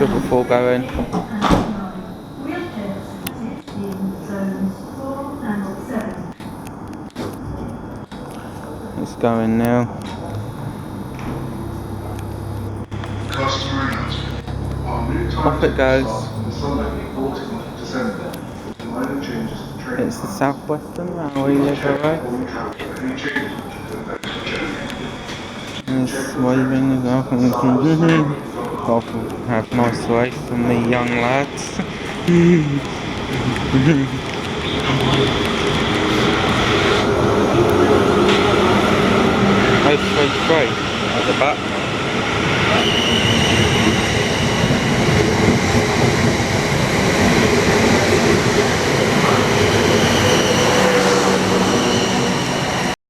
temperature before going. It's going now. Off it goes. It's the Southwestern Railway livery. It's waving as well. Got to have nice waves from the young lads. Oh, 3-3 at the back.